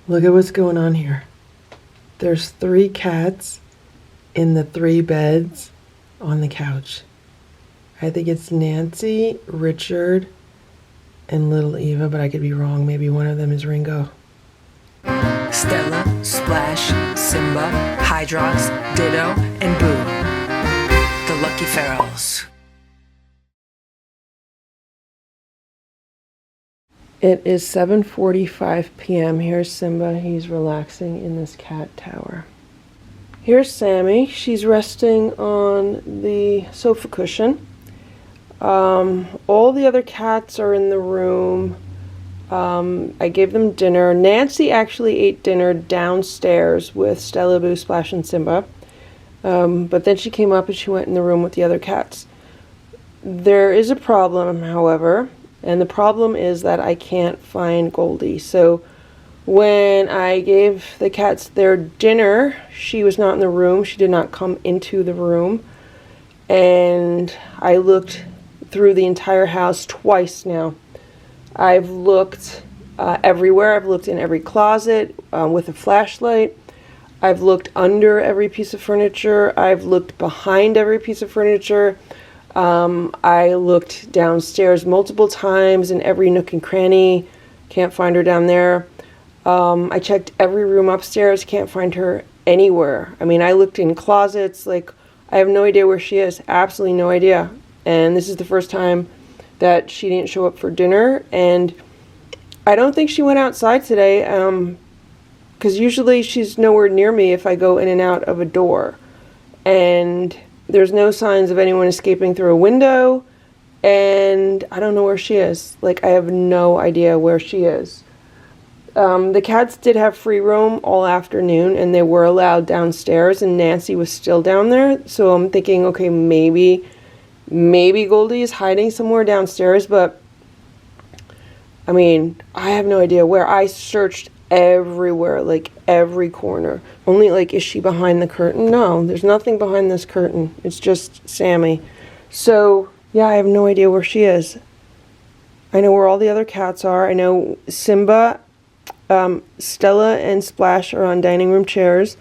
Look at what's going on here. There's 3 cats in the 3 beds on the couch. I think it's Nancy, Richard, and little Eva, but I could be wrong. Maybe one of them is Ringo. Stella, Splash, Simba, Hydrox, Ditto, and Boo. The Lucky Ferals. It is 7:45 p.m. Here's Simba. He's relaxing in this cat tower. Here's Sammy. She's resting on the sofa cushion. All the other cats are in the room. I gave them dinner. Nancy actually ate dinner downstairs with Stella, Boo, Splash, and Simba. But then she came up and she went in the room with the other cats. There is a problem, however. And the problem is that I can't find Goldie. So when I gave the cats their dinner, she was not in the room. She did not come into the room. And I looked through the entire house twice now. I've looked everywhere. I've looked in every closet with a flashlight. I've looked under every piece of furniture. I've looked behind every piece of furniture. I looked downstairs multiple times in every nook and cranny. Can't find her down there. I checked every room upstairs. Can't find her anywhere. I mean, I looked in closets. Like, I have no idea where she is. Absolutely no idea. And this is the first time that she didn't show up for dinner. And I don't think she went outside today. Because usually she's nowhere near me if I go in and out of a door. And there's no signs of anyone escaping through a window, and I don't know where she is. Like, I have no idea where she is. The cats did have free roam all afternoon, and they were allowed downstairs, and Nancy was still down there. So I'm thinking, okay, maybe Goldie is hiding somewhere downstairs, but I mean, I have no idea where. I searched everywhere, like every corner. Only, like, is she behind the curtain? No, there's nothing behind this curtain. It's just Sammy. So yeah, I have no idea where she is. I know where all the other cats are. I know Simba, Stella, and Splash are on dining room chairs.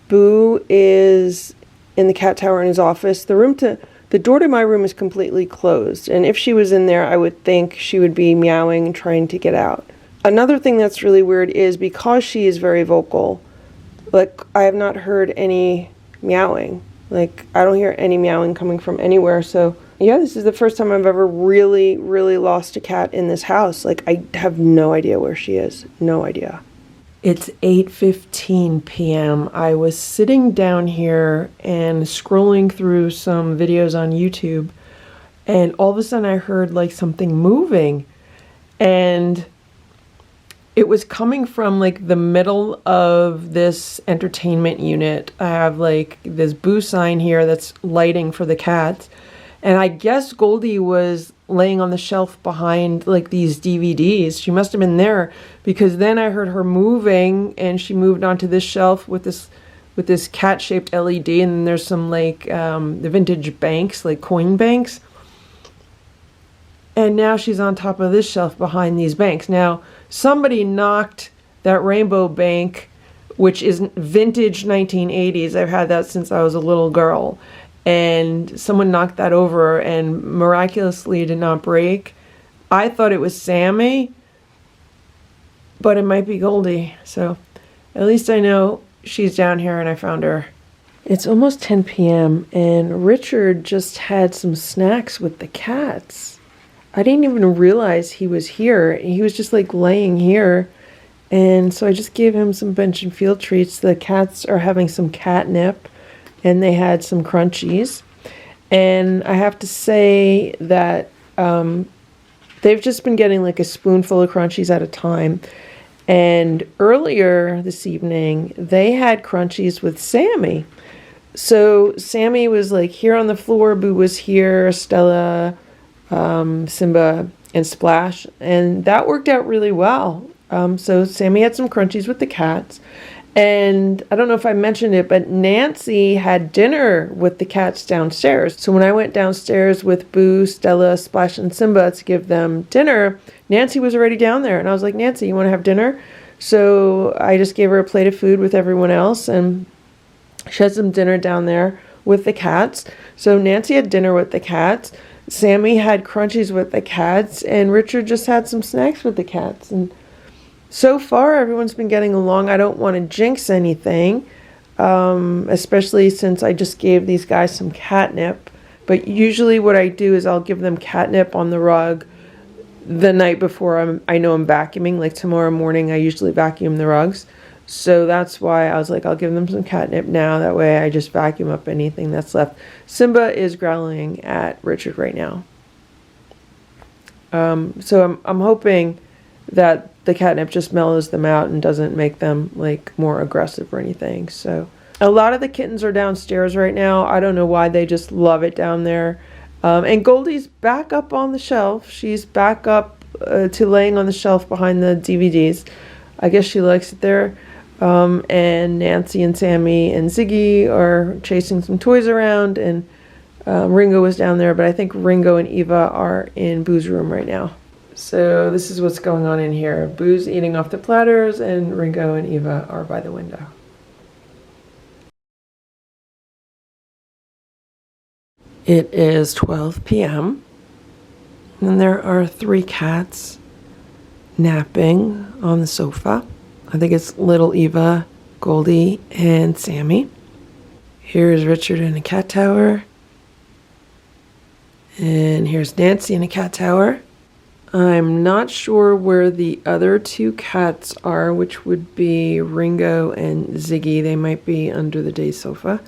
Boo is in the cat tower in his office. The door to my room is completely closed, and if she was in there, I would think she would be meowing and trying to get out. Another thing that's really weird is because she is very vocal, like, I have not heard any meowing. Like, I don't hear any meowing coming from anywhere. So yeah, this is the first time I've ever really, really lost a cat in this house. Like, I have no idea where she is. No idea. It's 8:15 p.m. I was sitting down here and scrolling through some videos on YouTube, and all of a sudden I heard like something moving, and it was coming from like the middle of this entertainment unit. I have like this Boo sign here that's lighting for the cats. And I guess Goldie was laying on the shelf behind like these DVDs. She must have been there, because then I heard her moving and she moved onto this shelf with this cat-shaped LED, and then there's some like the vintage banks, like coin banks. And now she's on top of this shelf behind these banks. Now, somebody knocked that rainbow bank, which is vintage 1980s. I've had that since I was a little girl. And someone knocked that over and miraculously did not break. I thought it was Sammy, but it might be Goldie. So at least I know she's down here and I found her. It's almost 10 p.m. and Richard just had some snacks with the cats. I didn't even realize he was here. He was just like laying here. And so I just gave him some bench and field treats. The cats are having some catnip, and they had some crunchies. And I have to say that they've just been getting like a spoonful of crunchies at a time. And earlier this evening, they had crunchies with Sammy. So Sammy was like here on the floor, Boo was here, Stella, Simba, and Splash. And that worked out really well. So Sammy had some crunchies with the cats. And I don't know if I mentioned it, but Nancy had dinner with the cats downstairs. So when I went downstairs with Boo, Stella, Splash, and Simba to give them dinner, Nancy was already down there. And I was like, Nancy, you want to have dinner? So I just gave her a plate of food with everyone else, and she had some dinner down there with the cats. So Nancy had dinner with the cats. Sammy had crunchies with the cats, and Richard just had some snacks with the cats. And so far, everyone's been getting along. I don't want to jinx anything, especially since I just gave these guys some catnip. But usually what I do is I'll give them catnip on the rug the night before I know I'm vacuuming. Like tomorrow morning, I usually vacuum the rugs. So that's why I was like, I'll give them some catnip now. That way I just vacuum up anything that's left. Simba is growling at Richard right now. So I'm hoping that the catnip just mellows them out and doesn't make them like more aggressive or anything. So a lot of the kittens are downstairs right now. I don't know why, they just love it down there. And Goldie's back up on the shelf. She's back up to laying on the shelf behind the DVDs. I guess she likes it there. And Nancy and Sammy and Ziggy are chasing some toys around, and Ringo was down there, but I think Ringo and Eva are in Boo's room right now. So this is what's going on in here. Boo's eating off the platters, and Ringo and Eva are by the window. It is 12 p.m. and there are 3 cats napping on the sofa. I think it's little Eva, Goldie, and Sammy. Here's Richard in a cat tower. And here's Nancy in a cat tower. I'm not sure where the other 2 cats are, which would be Ringo and Ziggy. They might be under the day sofa.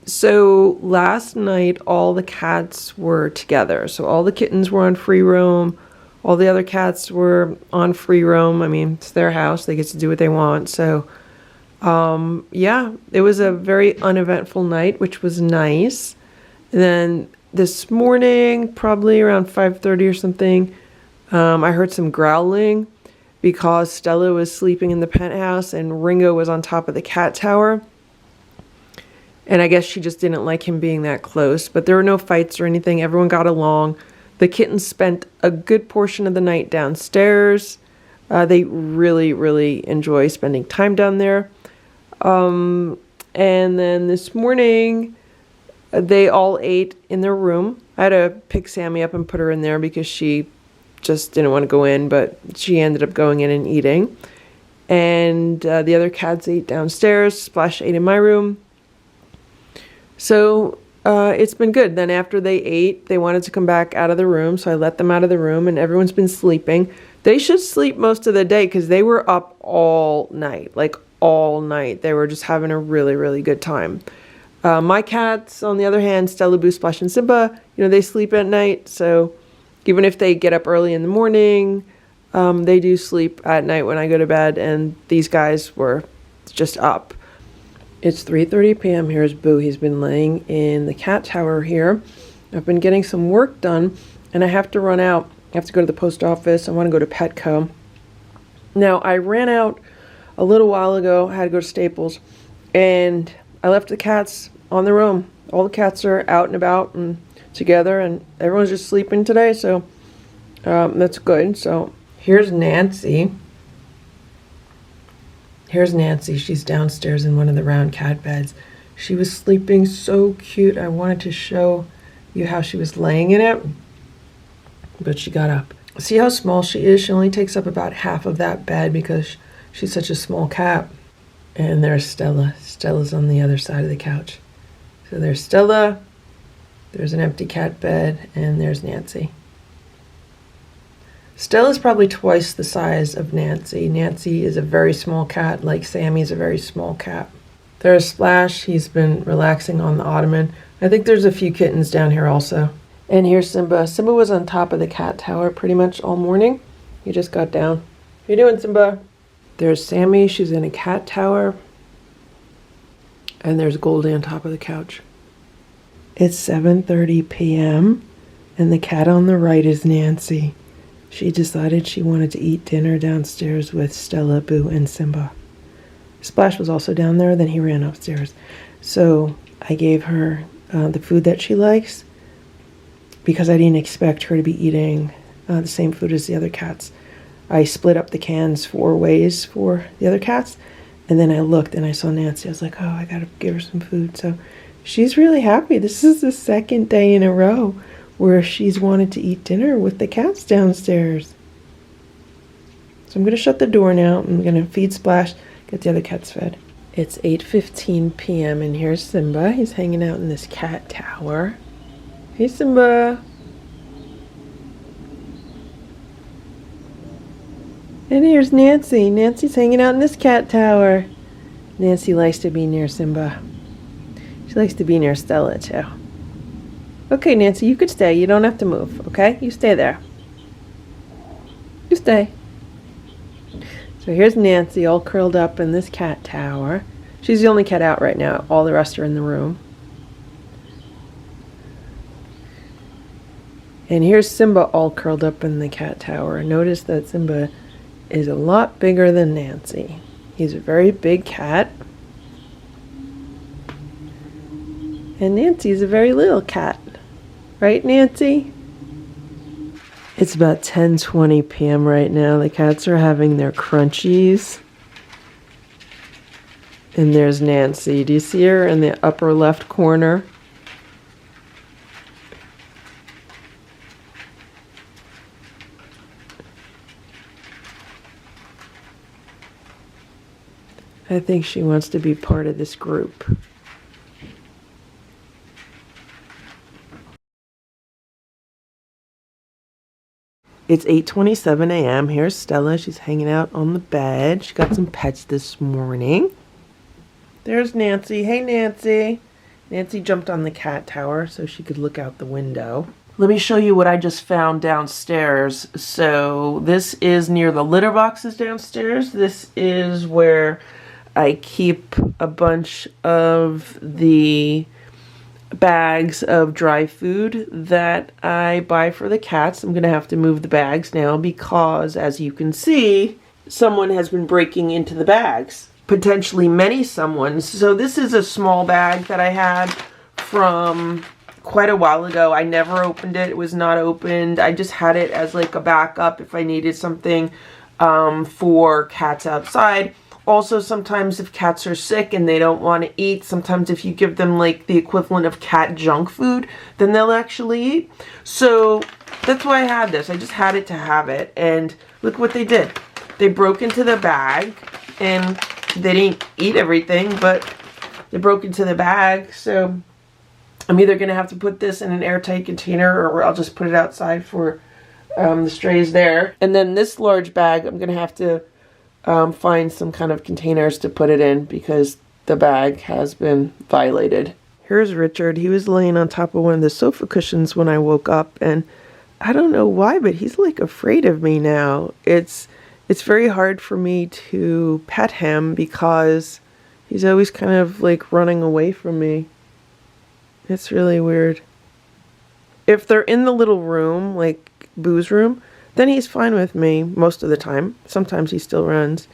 So last night, all the cats were together. So all the kittens were on free roam. All the other cats were on free roam. I mean, it's their house. They get to do what they want. So, yeah, it was a very uneventful night, which was nice. And then this morning, probably around 5:30 or something, I heard some growling because Stella was sleeping in the penthouse and Ringo was on top of the cat tower. And I guess she just didn't like him being that close. But there were no fights or anything. Everyone got along. The kittens spent a good portion of the night downstairs. They really, really enjoy spending time down there. And then this morning, they all ate in their room. I had to pick Sammy up and put her in there because she just didn't want to go in, but she ended up going in and eating. And the other cats ate downstairs. Splash ate in my room. So it's been good. Then after they ate, they wanted to come back out of the room, so I let them out of the room, and everyone's been sleeping. They should sleep most of the day because they were up all night, like all night. They were just having a really, really good time. My cats, on the other hand, Stella, Boo, Splash, and Simba, they sleep at night, so even if they get up early in the morning, they do sleep at night when I go to bed, and these guys were just up. It's 3:30 p.m. Here's Boo. He's been laying in the cat tower here. I've been getting some work done, and I have to run out. I have to go to the post office. I want to go to Petco. Now, I ran out a little while ago. I had to go to Staples, and I left the cats on their own. All the cats are out and about and together, and everyone's just sleeping today, so that's good. So here's Nancy. Here's Nancy. She's downstairs in one of the round cat beds. She was sleeping so cute. I wanted to show you how she was laying in it, but she got up. See how small she is? She only takes up about half of that bed because she's such a small cat. And there's Stella. Stella's on the other side of the couch. So there's Stella, there's an empty cat bed, and there's Nancy. Stella's probably twice the size of Nancy. Nancy is a very small cat, like Sammy's a very small cat. There's Splash. He's been relaxing on the ottoman. I think there's a few kittens down here also. And here's Simba. Simba was on top of the cat tower pretty much all morning. He just got down. How you doing, Simba? There's Sammy. She's in a cat tower. And there's Goldie on top of the couch. It's 7:30 p.m. and the cat on the right is Nancy. She decided she wanted to eat dinner downstairs with Stella, Boo, and Simba. Splash was also down there, then he ran upstairs. So I gave her the food that she likes because I didn't expect her to be eating the same food as the other cats. I split up the cans 4 ways for the other cats. And then I looked and I saw Nancy. I was like, oh, I gotta give her some food. So she's really happy. This is the second day in a row where she's wanted to eat dinner with the cats downstairs. So I'm gonna shut the door now. I'm gonna feed Splash, get the other cats fed. It's 8:15 p.m. and here's Simba. He's hanging out in this cat tower. Hey, Simba. And here's Nancy. Nancy's hanging out in this cat tower. Nancy likes to be near Simba. She likes to be near Stella, too. Okay, Nancy, you could stay. You don't have to move, okay? You stay there. You stay. So here's Nancy all curled up in this cat tower. She's the only cat out right now. All the rest are in the room. And here's Simba all curled up in the cat tower. Notice that Simba is a lot bigger than Nancy. He's a very big cat. And Nancy's a very little cat. Right, Nancy? It's about 10:20 p.m. right now. The cats are having their crunchies. And there's Nancy. Do you see her in the upper left corner? I think she wants to be part of this group. It's 8:27 a.m. Here's Stella. She's hanging out on the bed. She got some pets this morning. There's Nancy. Hey, Nancy. Nancy jumped on the cat tower so she could look out the window. Let me show you what I just found downstairs. So this is near the litter boxes downstairs. This is where I keep a bunch of the bags of dry food that I buy for the cats. I'm going to have to move the bags now because, as you can see, someone has been breaking into the bags. Potentially many someones. So this is a small bag that I had from quite a while ago. I never opened it. It was not opened. I just had it as like a backup if I needed something for cats outside. Also, sometimes if cats are sick and they don't want to eat, sometimes if you give them like the equivalent of cat junk food, then they'll actually eat. So that's why I had this. I just had it to have it. And look what they did. They broke into the bag and they didn't eat everything, but they broke into the bag. So I'm either going to have to put this in an airtight container or I'll just put it outside for the strays there. And then this large bag, I'm going to have to find some kind of containers to put it in because the bag has been violated. Here's Richard. He was laying on top of one of the sofa cushions when I woke up, and I don't know why, but he's like afraid of me now. It's very hard for me to pet him because he's always kind of like running away from me. It's really weird. If they're in the little room, like Boo's room, then he's fine with me most of the time. Sometimes he still runs.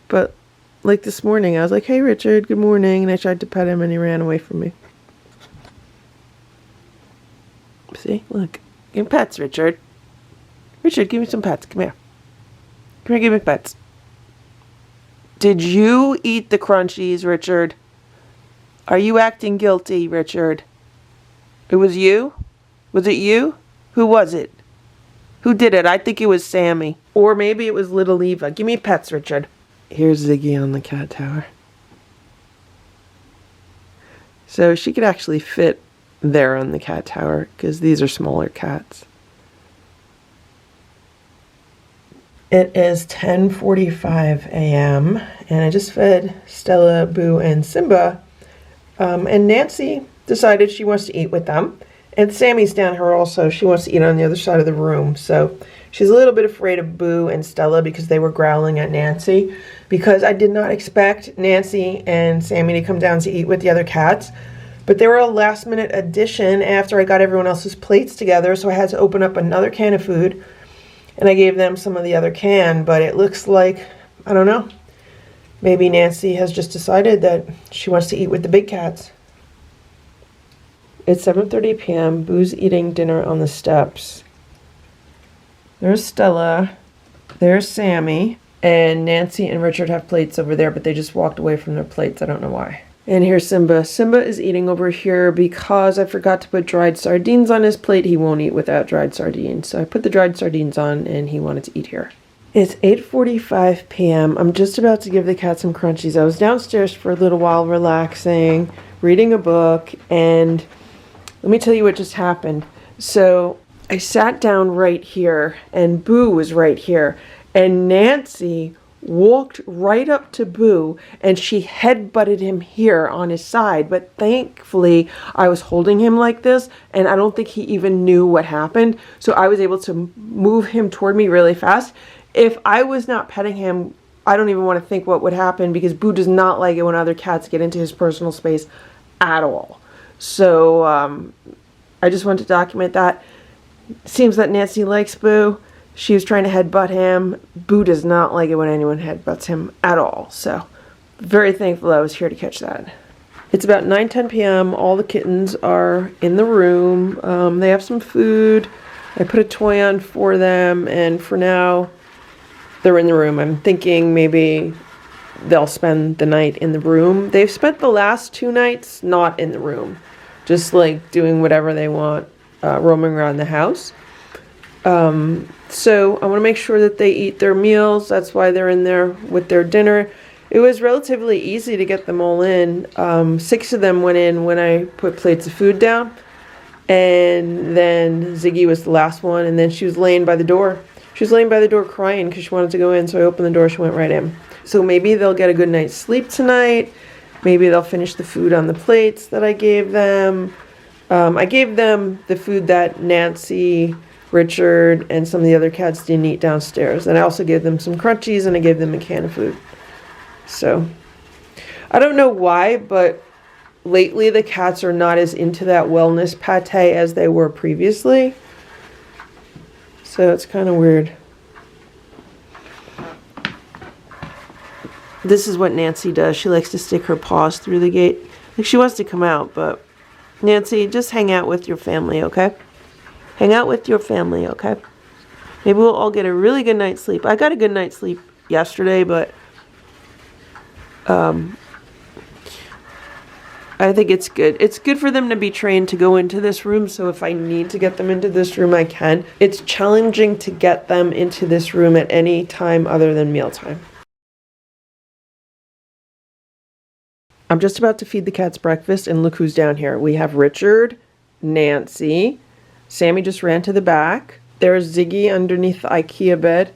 But like this morning, I was like, hey, Richard, good morning. And I tried to pet him and he ran away from me. See, look. Give me pets, Richard. Richard, give me some pets. Come here. Come here, give me pets. Did you eat the crunchies, Richard? Are you acting guilty, Richard? It was you? Was it you? Who was it? Who did it? I think it was Sammy. Or maybe it was little Eva. Give me pets, Richard. Here's Ziggy on the cat tower. So she could actually fit there on the cat tower because these are smaller cats. It is 10:45 a.m. and I just fed Stella, Boo, and Simba. And Nancy decided she wants to eat with them. And Sammy's down here also. She wants to eat on the other side of the room. So she's a little bit afraid of Boo and Stella because they were growling at Nancy. Because I did not expect Nancy and Sammy to come down to eat with the other cats. But they were a last minute addition after I got everyone else's plates together. So I had to open up another can of food. And I gave them some of the other can. But it looks like, I don't know. Maybe Nancy has just decided that she wants to eat with the big cats. It's 7:30 p.m. Boo's eating dinner on the steps. There's Stella. There's Sammy. And Nancy and Richard have plates over there, but they just walked away from their plates. I don't know why. And here's Simba. Simba is eating over here because I forgot to put dried sardines on his plate. He won't eat without dried sardines. So I put the dried sardines on and he wanted to eat here. It's 8:45 p.m. I'm just about to give the cat some crunchies. I was downstairs for a little while relaxing, reading a book, and let me tell you what just happened. So I sat down right here and Boo was right here. And Nancy walked right up to Boo and she headbutted him here on his side. But thankfully, I was holding him like this and I don't think he even knew what happened. So I was able to move him toward me really fast. If I was not petting him, I don't even want to think what would happen because Boo does not like it when other cats get into his personal space at all. So I just wanted to document that. Seems that Nancy likes Boo. She was trying to headbutt him. Boo does not like it when anyone headbutts him at all. So, very thankful I was here to catch that. It's about 9:10 p.m. All the kittens are in the room. They have some food. I put a toy on for them. And for now, they're in the room. I'm thinking maybe they'll spend the night in the room. They've spent the last 2 nights not in the room. Just like doing whatever they want, roaming around the house. So I want to make sure that they eat their meals. That's why they're in there with their dinner. It was relatively easy to get them all in. 6 of them went in when I put plates of food down. And then Ziggy was the last one. And then she was laying by the door. She was laying by the door crying because she wanted to go in. So I opened the door. She went right in. So maybe they'll get a good night's sleep tonight. Maybe they'll finish the food on the plates that I gave them. I gave them the food that Nancy, Richard, and some of the other cats didn't eat downstairs. And I also gave them some crunchies and I gave them a can of food. So, I don't know why, but lately the cats are not as into that wellness pate as they were previously. So it's kind of weird. This is what Nancy does. She likes to stick her paws through the gate. Like she wants to come out, but Nancy, just hang out with your family, okay? Hang out with your family, okay? Maybe we'll all get a really good night's sleep. I got a good night's sleep yesterday, but I think it's good. It's good for them to be trained to go into this room, so if I need to get them into this room, I can. It's challenging to get them into this room at any time other than mealtime. I'm just about to feed the cats breakfast, and look who's down here. We have Richard, Nancy, Sammy just ran to the back. There's Ziggy underneath the IKEA bed.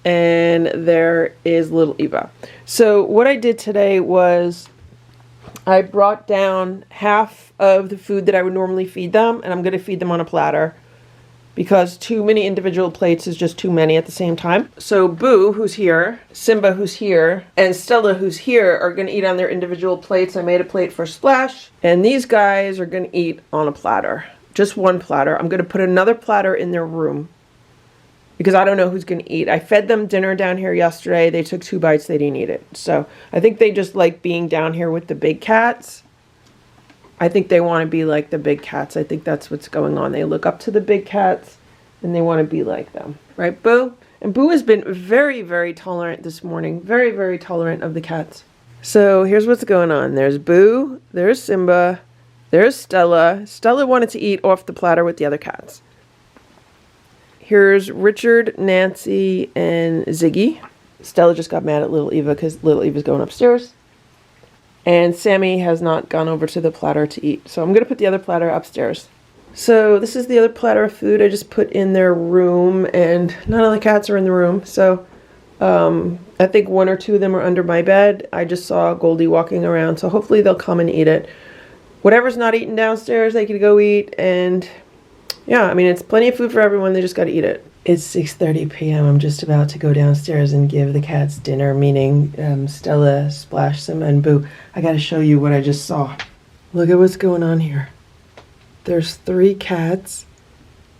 And there is little Eva. So what I did today was I brought down half of the food that I would normally feed them. And I'm going to feed them on a platter. Because too many individual plates is just too many at the same time. So Boo, who's here, Simba, who's here, and Stella, who's here, are going to eat on their individual plates. I made a plate for Splash. And these guys are going to eat on a platter. Just one platter. I'm going to put another platter in their room because I don't know who's going to eat. I fed them dinner down here yesterday. They took 2 bites. They didn't eat it. So I think they just like being down here with the big cats. I think they want to be like the big cats. I think that's what's going on. They look up to the big cats and they want to be like them. Right, Boo? And Boo has been very, very tolerant this morning. Very, very tolerant of the cats. So here's what's going on. There's Boo. There's Simba. There's Stella. Stella wanted to eat off the platter with the other cats. Here's Richard, Nancy, and Ziggy. Stella just got mad at little Eva because little Eva's going upstairs. And Sammy has not gone over to the platter to eat. So I'm going to put the other platter upstairs. So this is the other platter of food I just put in their room. And none of the cats are in the room. So I think 1 or 2 of them are under my bed. I just saw Goldie walking around. So hopefully they'll come and eat it. Whatever's not eaten downstairs, they can go eat. And yeah, I mean, it's plenty of food for everyone. They just got to eat it. It's 6:30 p.m. I'm just about to go downstairs and give the cats dinner, meaning Stella, Splash, Simba, and Boo. I got to show you what I just saw. Look at what's going on here. There's 3 cats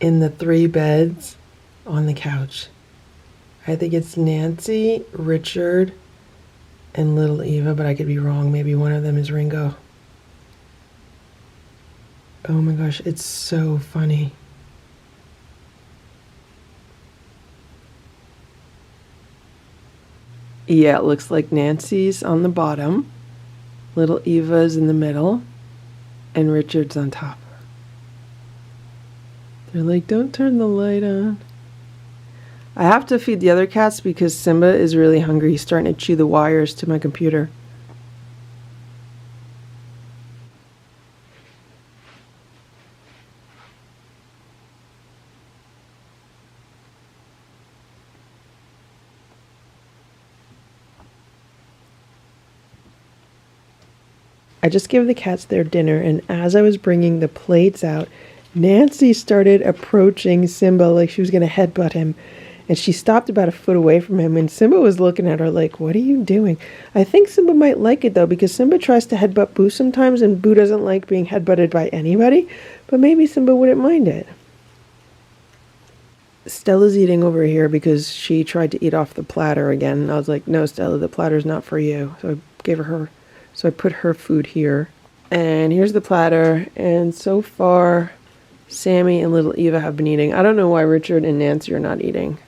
in the 3 beds on the couch. I think it's Nancy, Richard, and little Eva, but I could be wrong. Maybe one of them is Ringo. Oh my gosh, it's so funny. Yeah, it looks like Nancy's on the bottom, little Eva's in the middle, and Richard's on top. They're like, don't turn the light on. I have to feed the other cats because Simba is really hungry. He's starting to chew the wires to my computer. I just gave the cats their dinner, and as I was bringing the plates out, Nancy started approaching Simba like she was going to headbutt him. And she stopped about a foot away from him, and Simba was looking at her like, what are you doing? I think Simba might like it, though, because Simba tries to headbutt Boo sometimes, and Boo doesn't like being headbutted by anybody. But maybe Simba wouldn't mind it. Stella's eating over here because she tried to eat off the platter again. And I was like, no, Stella, the platter's not for you. So I gave her. So I put her food here. And here's the platter. And so far, Sammy and little Eva have been eating. I don't know why Richard and Nancy are not eating.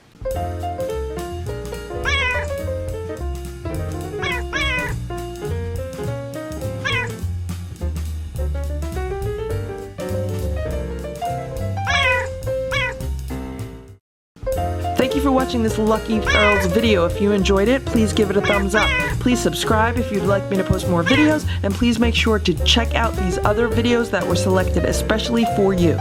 Thank you for watching this Lucky Ferals video. If you enjoyed it, please give it a thumbs up. Please subscribe if you'd like me to post more videos, and please make sure to check out these other videos that were selected especially for you.